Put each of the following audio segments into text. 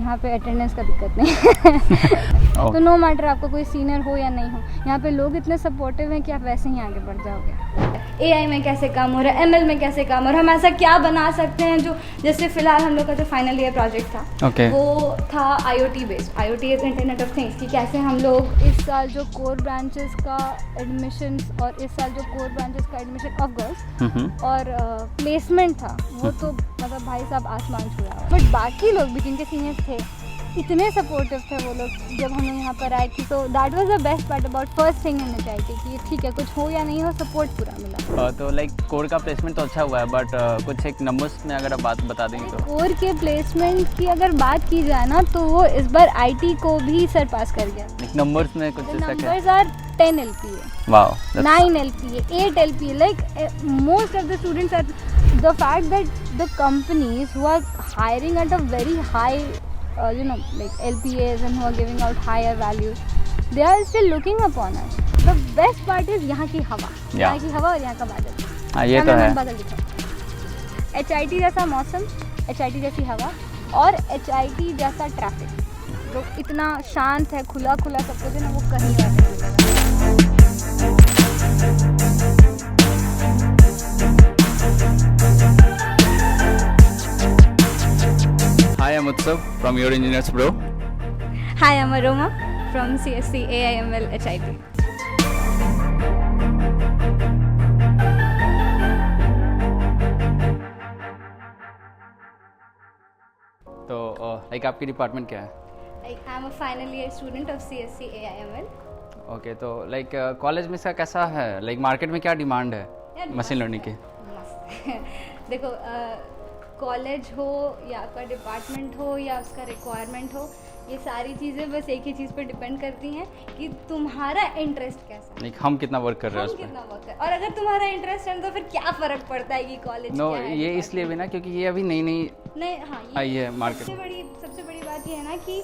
यहाँ पे अटेंडेंस का दिक्कत नहीं है तो नो मैटर आपको कोई सीनियर हो या नहीं हो, यहाँ पे लोग इतने सपोर्टिव हैं कि आप वैसे ही आगे बढ़ जाओगे। एआई में कैसे काम हो रहा है, एमएल में कैसे काम हो रहा है, हम ऐसा क्या बना सकते हैं जो, जैसे फिलहाल हम लोग का जो फाइनल ईयर प्रोजेक्ट था वो था IoT based, IoT is internet of things, कि कैसे हम लोग इस साल जो कोर ब्रांचेस का एडमिशन और इस साल जो कोर ब्रांचेस का एडमिशन ऑफ गर्ल्स और प्लेसमेंट था वो तो मतलब भाई साहब आसमान छू रहा है। बट बाकी लोग भी जिनके सीनियर्स थे इतने सपोर्टिव थे वो लोग जब हम यहाँ पर आए कि, तो that was the best part about first thing in HIT कि ठीक है कुछ हो या नहीं हो सपोर्ट पूरा मिला। तो लाइक कोर का प्लेसमेंट तो अच्छा हुआ है, बट कुछ एक नंबर्स में अगर आप बात बता देंगे तो। कोर के प्लेसमेंट की अगर बात की जाए ना तो वो इस बार IT को भी सरपास कर गया। नंबर्स में कुछ numbers are 10 LPA, wow, 9 LPA, 8 LPA, like most of the students are, the fact that the companies who are hiring at a very high like LPAs and who are giving out higher values, they are still looking upon us. The best part is यहाँ की हवा, यहाँ की हवा और यहाँ का बादल। हाँ ये तो है। बादल दिखा, HIT जैसा मौसम, HIT जैसी हवा और HIT जैसा ट्रैफिक, तो इतना शांत है, खुला खुला सब कुछ है ना, वो कहीं नहीं मिलेगा। Hi, I'm Utsav from Your Engineers Bro. Hi, I'm Aroma from CSC AIML HIT. तो लाइक आपकी डिपार्टमेंट क्या है? I'm a final year student of CSC AIML. Okay, तो लाइक कॉलेज में इसका कैसा है, लाइक मार्केट में क्या डिमांड है मशीन लर्निंग की? मस्त देखो, कॉलेज हो या आपका डिपार्टमेंट हो या उसका रिक्वायरमेंट हो, ये सारी चीज़ें बस एक ही चीज़ पर डिपेंड करती हैं कि तुम्हारा इंटरेस्ट कैसा है, लाइक हम कितना वर्क कर रहे हैं उसमें, कितना वर्क कर, और अगर तुम्हारा इंटरेस्ट है तो फिर क्या फ़र्क पड़ता है कि कॉलेज नो क्या है, ये इसलिए भी ना क्योंकि ये अभी नई नहीं हाँ आई है मार्केट। सबसे बड़ी बात ये है ना कि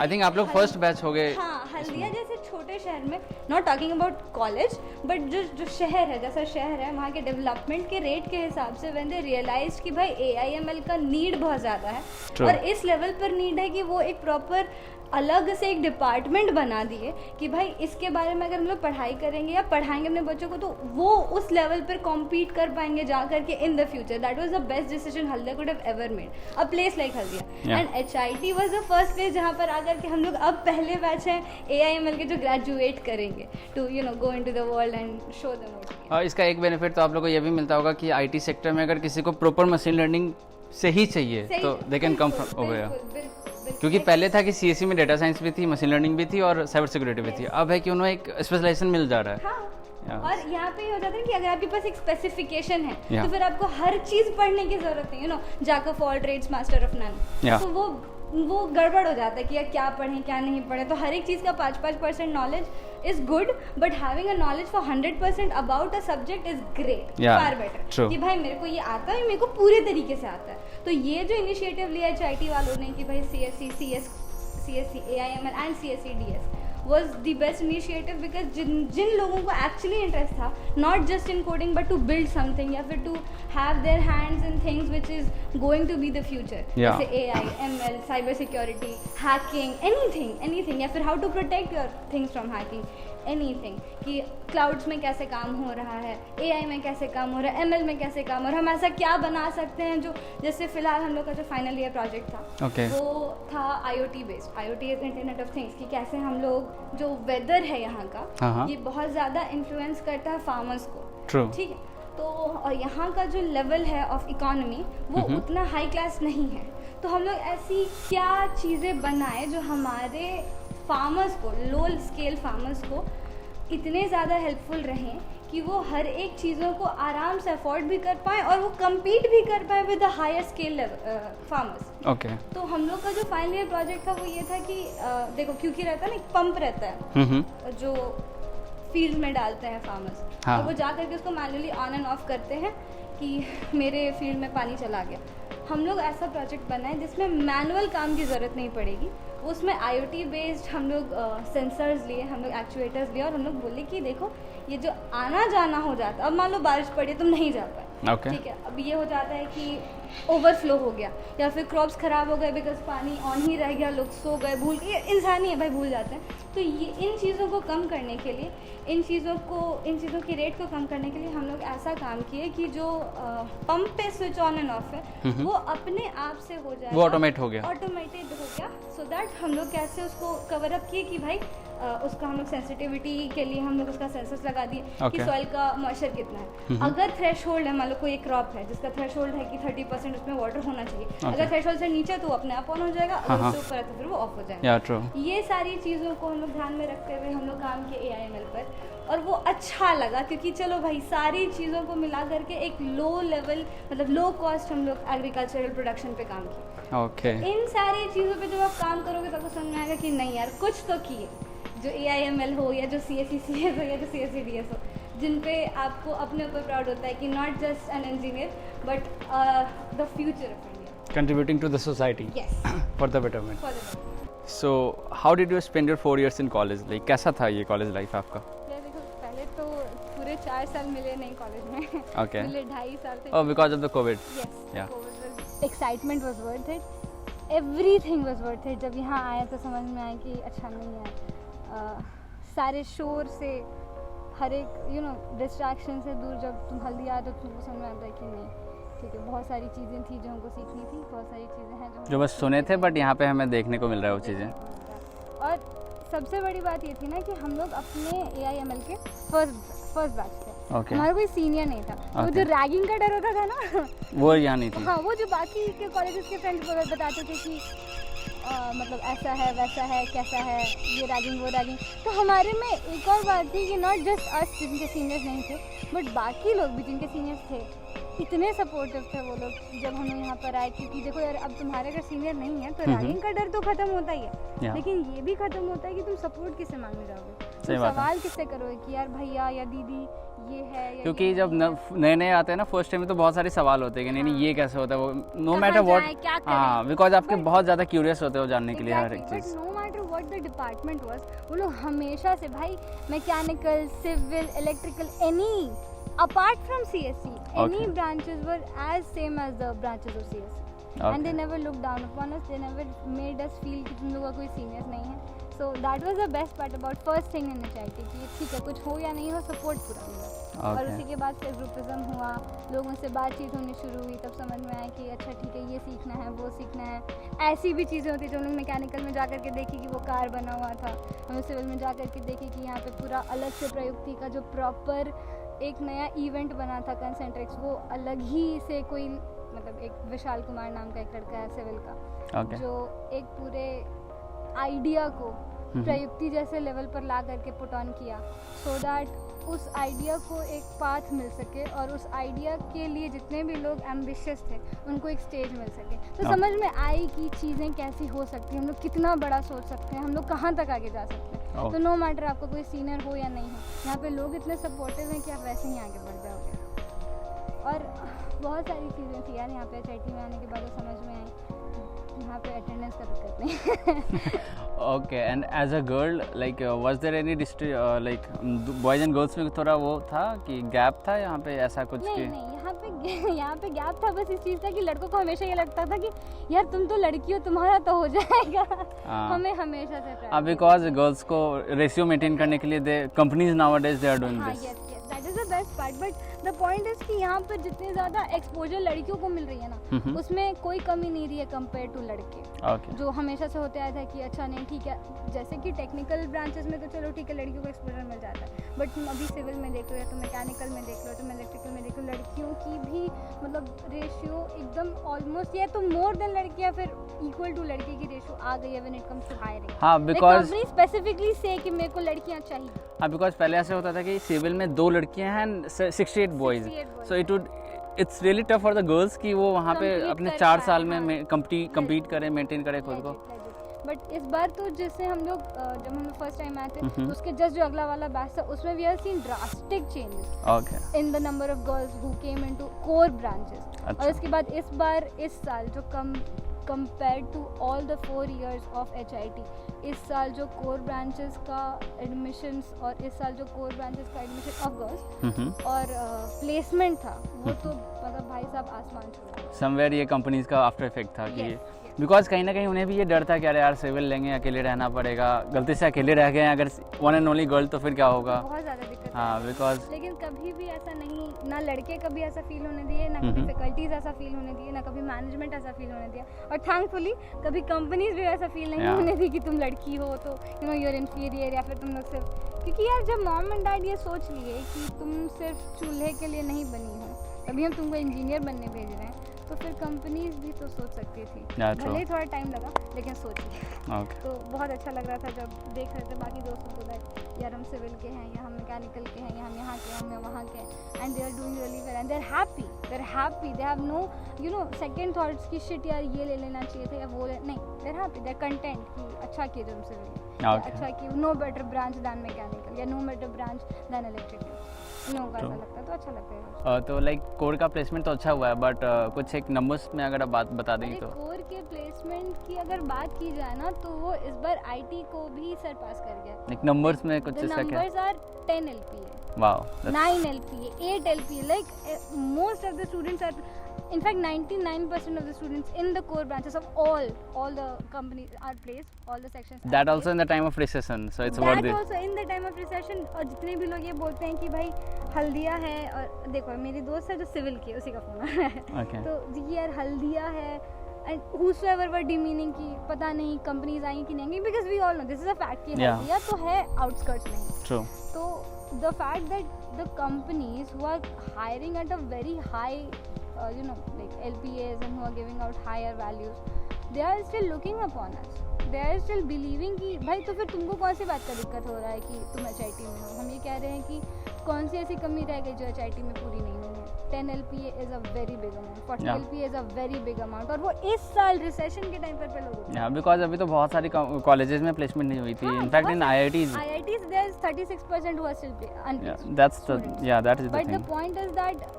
आई थिंक आप लोग फर्स्ट बैच हो गए। हाँ, हल्दिया जैसे छोटे शहर में, not talking about college but जो शहर है, जैसा शहर है वहाँ के डेवलपमेंट के रेट के हिसाब से व्हेन दे रियलाइज कि भाई AIML का नीड बहुत ज़्यादा है और इस लेवल पर नीड है कि वो एक प्रॉपर अलग से एक डिपार्टमेंट बना दिए कि भाई इसके बारे में अगर हम लोग पढ़ाई करेंगे या पढ़ाएंगे अपने बच्चों को तो वो उस लेवल पर कॉम्पीट कर पाएंगे जा करके in the future. That was the best decision Haldia could have ever made, a place like Haldia. And HIT was the first place जहाँ पर आकर के हम लोग अब पहले बैच हैं AIML के जो ग्रेजुएट करेंगे to go into the world and show them. और इसका एक बेनिफिट तो आप लोगों को ये भी मिलता होगा कि IT सेक्टर में अगर किसी को प्रॉपर मशीन लर्निंग से ही चाहिए तो they can come from over, क्योंकि पहले था कि CSE में डेटा साइंस भी थी, मशीन लर्निंग भी थी और साइबर सिक्योरिटी भी थी, अब है कि उन्हें एक स्पेशलाइजेशन मिल जा रहा है। हाँ। और यहाँ पे हो जाता है कि अगर आपके पास एक स्पेसिफिकेशन है तो फिर आपको हर चीज़ पढ़ने की जरूरत नहीं, jack of all trades master of none, तो वो गड़बड़ हो जाता है कि यार क्या पढ़ें क्या नहीं पढ़ें। तो हर एक चीज़ का 5% knowledge is good but having a knowledge for 100% about a subject is great, far better कि भाई मेरे को ये आता है, मेरे को पूरे तरीके से आता है। तो ये जो इनिशिएटिव लिया HIT वालों ने कि भाई CSC AIML and CSC DS was the best initiative because जिन लोगों को actually interest था not just in coding but to build something या फिर to have their hands in things which is going to be the future, जैसे AI, ML, cyber security, hacking, anything या फिर how to protect your things from hacking, anything कि clouds में कैसे काम हो रहा है, AI में कैसे काम हो रहा है, ML में कैसे काम हो रहा है, हम ऐसा क्या बना सकते हैं जो, जैसे फिलहाल हम लोग का जो फाइनल ईयर प्रोजेक्ट था वो था IoT based, IoT is internet of things, कि कैसे हम लोग जो वेदर है यहाँ का ये बहुत ज़्यादा इन्फ्लुएंस करता है फार्मर्स को, ठीक है, तो और यहाँ का जो लेवल है ऑफ इकोनॉमी वो उतना हाई क्लास नहीं है, तो हम लोग ऐसी क्या चीज़ें बनाए जो हमारे फार्मर्स को, लो स्केल फार्मर्स को इतने ज़्यादा हेल्पफुल रहें कि वो हर एक चीज़ों को आराम से अफोर्ड भी कर पाएँ और वो कम्पीट भी कर पाए with the higher scale farmers. तो हम लोग का जो फाइनल ईयर प्रोजेक्ट था वो ये था कि देखो क्योंकि रहता है ना, एक पंप रहता है जो फील्ड में डालते हैं फार्मर्स, तो वो जा करके उसको मैनुअली ऑन एंड ऑफ करते हैं कि मेरे फील्ड में पानी चला गया। हम लोग ऐसा प्रोजेक्ट बनाए जिसमें मैनुअल काम की ज़रूरत नहीं पड़ेगी, उसमें IoT बेस्ड हम लोग सेंसर्स लिए, हम लोग एक्चुएटर्स लिए और हम लोग बोले कि देखो ये जो आना जाना हो जाता है, अब मान लो बारिश पड़ी तुम नहीं जा पाए, ठीक है, अब ये हो जाता है कि ओवरफ्लो हो गया, या फिर क्रॉप्स ख़राब हो गए बिकॉज पानी ऑन ही रह गया, लोग सो गए, भूल गए, इंसान ही है भाई, भूल जाते हैं। तो ये इन चीज़ों को कम करने के लिए, इन चीज़ों की रेट को कम करने के लिए हम लोग ऐसा काम किए कि जो पंप पे स्विच ऑन एंड ऑफ है वो अपने आप से हो जाए, वो ऑटोमेटेड हो गया, सो दैट हम लोग कैसे उसको कवर अप किए कि भाई उसका हम लोग सेंसिटिविटी के लिए हम लोग उसका सेंसर्स लगा दिए कि सॉइल का मॉइस्चर कितना है। अगर थ्रेशोल्ड है, मान लो कोई एक क्रॉप है जिसका थ्रेशोल्ड है कि 30% उसमें वाटर होना चाहिए, अगर थ्रेशोल्ड से नीचे तो वो अपने आप ऑन हो जाएगा, अगर उससे ऊपर है तो फिर वो ऑफ हो जाएगा। ये सारी चीज़ों को हम लोग ध्यान में रखते हुए हम लोग काम किए AIML पर, और वो अच्छा लगा क्योंकि चलो भाई सारी चीज़ों को मिला करके एक लो लेवल, मतलब लो कॉस्ट हम लोग एग्रीकल्चरल प्रोडक्शन पे काम किए। इन सारी चीज़ों पे जब आप काम करोगे तो आपको समझ में आएगा कि नहीं यार कुछ तो किए, जो AIML हो या जो CSE/CS हो या जो CSE/DS हो, जिन पे आपको अपने ऊपर प्राउड होता है कि not just an engineer but the future of India, contributing to the society for the betterment. So how did you spend your 4 years इन कॉलेज? लाइक कैसा था ये कॉलेज लाइफ आपका? देखो पहले तो पूरे 4 साल मिले नहीं कॉलेज में, मिले 2.5 साल थे। Oh, because of the COVID. Yes, excitement was worth it, everything was worth it. जब यहाँ आया तो समझ में आया कि अच्छा नहीं है, सारे शोर से, हर एक डिस्ट्रैक्शन से दूर जब तुम हल्दी आ तो तुमको समझ में आता है कि नहीं ठीक है, बहुत सारी चीज़ें थी जो हमको सीखनी थी, बहुत सारी चीज़ें हैं जो बस सुने थे बट यहाँ पे हमें देखने को मिल रहा है वो चीज़ें। और सबसे बड़ी बात ये थी ना कि हम लोग अपने AIML के फर्स्ट बैच थे, हमारा कोई सीनियर नहीं था, तो जो रैगिंग का डर होता था ना वो यहाँ नहीं थी। हाँ, वो जो बाकी के कॉलेजेस के फ्रेंड्स बताते थे कि मतलब ऐसा है वैसा है कैसा है, ये रैगिंग वो रैगिंग, तो हमारे में एक और बात थी कि नॉट जस्ट अस जिनके सीनियर्स नहीं थे बट बाकी लोग भी जिनके सीनियर्स थे, इतने सपोर्टिव थे वो लोग जब हम लोग यहाँ पर आए। क्योंकि देखो यार, अब तुम्हारे अगर सीनियर नहीं है तो रैगिंग का डर तो खत्म होता ही है, लेकिन ये भी खत्म होता है कि तुम सपोर्ट किससे मांगने जाओगे, तुम सवाल किससे करोगे कि यार भैया या दीदी ये है, क्योंकि जब नए नए आते हैं ना फर्स्ट टाइम में तो बहुत सारे सवाल होते हैं कि नहीं ये कैसे होता है, वो नो मैटर व्हाट, हाँ, बिकॉज आपके बहुत ज़्यादा क्यूरियस होते हो जानने के लिए हर एक चीज़। No matter what the department was, वो लोग हमेशा से भाई mechanical, civil, electrical, any apart from CSE, any branches were as same as the branches of CSE, and they never looked down upon us, they never made us feel कि तुम लोगों का कोई सीनियर्स नहीं है। So that was the best part about first thing in HIT कि ठीक है कुछ हो या नहीं हो सपोर्ट पूरा मिला। और उसी के बाद फिर ग्रुपिज्म हुआ, लोगों से बातचीत होनी शुरू हुई, तब समझ में आया कि अच्छा ठीक है ये सीखना है वो सीखना है। ऐसी भी चीज़ें होती जो हम लोग मैकेनिकल में जाकर के देखी कि वो कार बना हुआ था, हम सिविल में जाकर के देखी कि यहाँ पे पूरा अलग से प्रयुक्ति का जो प्रॉपर एक नया इवेंट बना था कंसेंट्रिक्स, वो अलग ही से कोई मतलब एक विशाल कुमार नाम का एक लड़का है सिविल का, जो एक पूरे आइडिया को प्रयुक्ति जैसे लेवल पर ला करके पुट ऑन किया, सो दैट उस आइडिया को एक पाथ मिल सके और उस आइडिया के लिए जितने भी लोग एम्बिशियस थे उनको एक स्टेज मिल सके। तो समझ में आई कि चीज़ें कैसी हो सकती हैं, हम लोग कितना बड़ा सोच सकते हैं, हम लोग कहाँ तक आगे जा सकते हैं। तो नो मैटर आपका कोई सीनियर हो या नहीं हो, यहाँ पे लोग इतने सपोर्टिव हैं कि आप वैसे ही आगे बढ़ जाओगे। और बहुत सारी चीज़ें थी यार यहाँ पे HIT में आने के बाद समझ में आई, यहाँ पे अटेंडेंस का दिक्कत नहीं। Okay, and as a girl like was there any like boys and girls में थोड़ा वो था कि गैप था यहाँ पे ऐसा कुछ? नहीं, यहाँ पे गैप था, बस इस चीज़ का कि लड़कों को हमेशा ये लगता था कि यार तुम तो लड़की हो, तुम्हारा तो हो जाएगा। हमें हमेशा से बिकॉज गर्ल्स को रेशियो मेंटेन करने के लिए they companies nowadays they are doing this. That is the best part, but the point is कि यहाँ पर जितनी ज़्यादा एक्सपोजर लड़कियों को मिल रही है ना, उसमें कोई कमी नहीं रही है कंपेयर टू लड़के। जो हमेशा से होते आया था कि अच्छा नहीं ठीक है, जैसे कि टेक्निकल ब्रांचेस में तो चलो ठीक है लड़कियों को एक्सपोजर मिल जाता है, बट तुम अभी सिविल में देख लो या तो मैकेनिकल में देख लो, तुम इलेक्ट्रिकल में देख लो, लड़कियों की भी मतलब रेशियो एकदम ऑलमोस्ट या तो मोर देन लड़की या फिर इक्वल टू लड़की की रेशियो आ गई है when it comes to hiring. हाँ, बिकॉज कंपनी स्पेसिफिकली से कि मेरे को लड़कियां चाहिए। हाँ, बिकॉज पहले ऐसे होता था कि सिविल में 2 लड़कियां हैं 68 boys, so it's really tough for the girls कि वो वहाँ पे अपने 4 साल में कम्पीट करें, मेंटेन करें खुद को। बट इस बार तो जैसे हम लोग जब हम फर्स्ट टाइम आए थे तो उसके जस्ट जो अगला वाला बैच था उसमें we have seen drastic changes in the number of girls who came into core branches. और उसके बाद इस बार इस साल जो compared to all the 4 years of HIT. इस साल जो कोर ब्रांचेस का एडमिशन्स और इस साल जो कोर ब्रांचेस का एडमिशन ऑफ कोर्स और प्लेसमेंट था वो तो मतलब भाई साहब आसमान छू। समवेयर ये कंपनीज का आफ्टर इफेक्ट था कि बिकॉज कहीं ना कहीं उन्हें भी ये डर था कि अरे यार सिविल लेंगे अकेले रहना पड़ेगा, गलती से अकेले रह गए अगर वन एंड ओनली गर्ल तो फिर क्या होगा। बहुत ज़्यादा दिक्कत हाँ बिकॉज लेकिन कभी भी ऐसा नहीं, ना लड़के कभी ऐसा फील होने दिए, ना कभी फैकल्टीज ऐसा फील होने दिए, ना कभी मैनेजमेंट ऐसा फील होने दिया, और थैंकफुली कभी कंपनीज भी ऐसा फील नहीं होने दी कि तुम लड़की हो तो यू नो यूर इन्फीरियर, या फिर तुम लोग सिर्फ, क्योंकि यार जब मॉम एंड डैड ये सोच लिए कि तुम सिर्फ चूल्हे के लिए नहीं बनी हो, तभी हम तुमको इंजीनियर बनने भेज रहे हैं, तो फिर कंपनीज भी तो सोच सकती थी। भले ही थोड़ा टाइम लगा लेकिन सोची। तो बहुत अच्छा लग रहा था जब देख रहे थे बाकी दोस्तों को, यार हम सिविल के हैं, या हम मैकेनिकल के हैं, या हम यहाँ के, हम वहाँ के, and they are doing really well and they are happy, they have no you know second thoughts कि शिट यार ये ले लेना चाहिए था या वो नहीं, they are happy, they are content कि अच्छा किया जब सिविल, अच्छा कि no better branch than mechanical या no better branch than electrical, लोगों का ऐसा लगता है तो अच्छा लगता है। तो लाइक कोर का प्लेसमेंट तो अच्छा हुआ है, बट कुछ एक नंबर्स में अगर आप बात बता देंगे तो। कोर के प्लेसमेंट की अगर बात की जाए ना तो वो इस बार आईटी को भी सरपास कर गया। लाइक नंबर्स में कुछ ऐसा क्या? Numbers are 10 LPA, wow, 9 LPA, 8 LPA, like most of the students are, in fact 99% of the students in the core branches of all the companies are placed, all the sections that also in the time of recession, so it's worth it. That also in the time of recession। और जितने भी लोग ये बोलते हैं कि भाई हल्दिया है, और देखो मेरी दोस्त है जो सिविल की, उसी का फोन है तो जी यार हल्दिया है, एंड whosoever were demeaning कि पता नहीं कंपनीज आएंगी कि नहीं आएंगी, because we all know this is a fact कि हल्दिया तो है आउटस्कर्ट्स में। True. तो the fact that the companies who are hiring at a very high you know like LPAs and who are giving out higher values, they are still looking upon us, they are still believing कि भाई तो फिर तुमको कौन सी बात का दिक्कत हो रहा है कि तुम HIT में हो। हम ये कह रहे हैं कि कौन सी ऐसी कमी रह गई जो HIT में पूरी नहीं हुई है। 10 LPA is a very big amount, 40 LPA is a very big amount, और वो इस साल रिसेशन के टाइम पर लोग बिकॉज अभी तो बहुत सारी कॉलेजेस में प्लेसमेंट नहीं हुई थी। In fact in IITs there is 36% who are still unplaced, that is the but thing. the point is that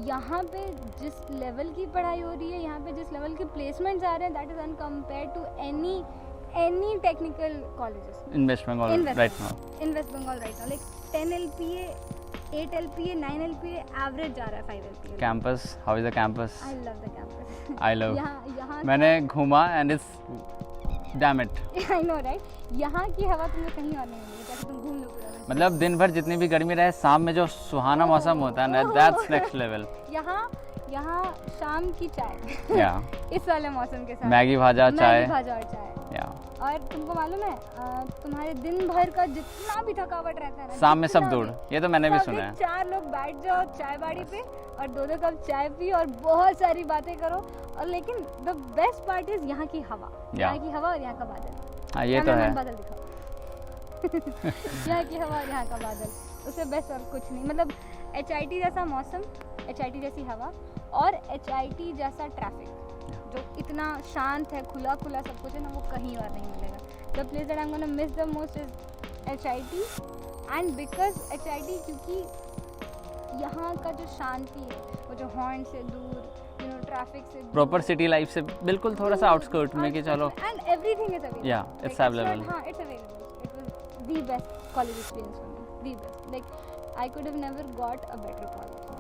यहाँ पे जिस लेवल की पढ़ाई हो रही है, यहाँ पे जिस लेवल के प्लेसमेंट्स आ रहे हैं, that is uncompared to any technical colleges in West Bengal right now. In West Bengal right now, like 10 LPA, 8 LPA, 9 LPA, average जा रहा है 5 LPA. Campus, how is the campus? I love the campus. I love. यहाँ मैंने घूमा and it's damn it. I know right? यहाँ की हवा तुम्हें कहीं और नहीं मिलेगी, ताकि तुम घूम लो पूरा। मतलब दिन भर जितनी भी गर्मी रहे, शाम में जो सुहाना मौसम होता है ना, that's next level. यहाँ शाम की चाय इस वाले मौसम के साथ मैगी भाजा चाय और तुमको मालूम है तुम्हारे दिन भर का जितना भी थकावट रहता है ना, शाम में सब दूर, ये तो मैंने भी सुना है। 4 लोग बैठ जाओ चाय बाड़ी पे और 2-2 कप चाय पी और बहुत सारी बातें करो, और लेकिन द बेस्ट पार्ट इज यहाँ की हवा, यहाँ की हवा और यहाँ का बादल। हाँ ये तो है, बादल दिखाओ यहाँ की हवा और यहाँ का बादल, उससे बेस्ट और कुछ नहीं। मतलब HIT जैसा मौसम, HIT जैसी हवा और HIT जैसा ट्रैफिक जो इतना शांत है, खुला खुला सब कुछ है ना, वो कहीं और नहीं मिलेगा। The place that I'm gonna miss the most is HIT, and because HIT क्योंकि यहाँ का जो शांति है, वो जो हॉर्न से दूर, you know, ट्रैफिक से दूर, प्रॉपर सिटी लाइफ से बिल्कुल थोड़ा सा आउटस्कर्ट में कि चलो, and everything is available. Yeah, it's available. हाँ, it's available. It was the best college experience for me, the best. Like I could have never got a better college.